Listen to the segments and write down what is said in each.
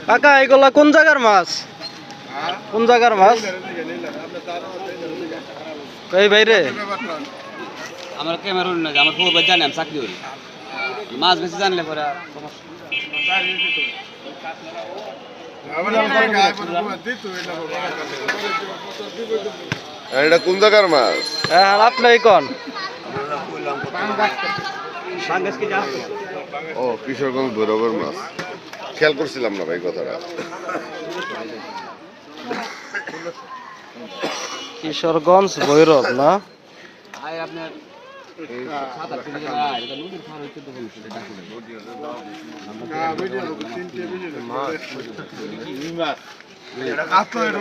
কাকা এগুলা কোন জায়গার মাছ? কোন জায়গার মাছ? এই বাইরে আমার ক্যামেরা না, আমার খবর জানি, আমি চাকরি করি, মাছ বেশি জানলে পরে এটা কোন জায়গার মাছ? হ্যাঁ আপনি কোন? ও কিশোরগঞ্জ ভৈরবের মাছ, খেয়াল করছিলাম না ভাই কথাটা। কিশোরগঞ্জ ভৈরব না? আপনার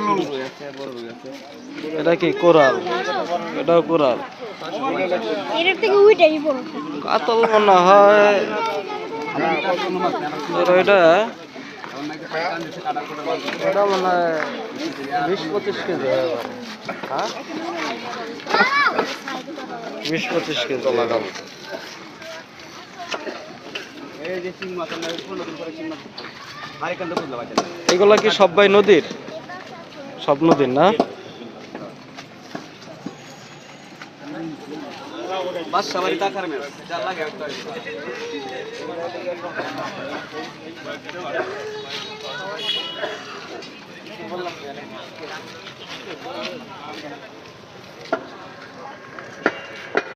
এটা কি কোরাল? এটাও কোরাল। কাতল মনে হয় এটা। এটা মনে হয় 20-25 কেজি হয়। হ্যাঁ 20-25 কেজি লাগাবো। এগুলা কি সবাই নদীর? সব নদীর না? সবারই টাকার মেয়ে যা লাগে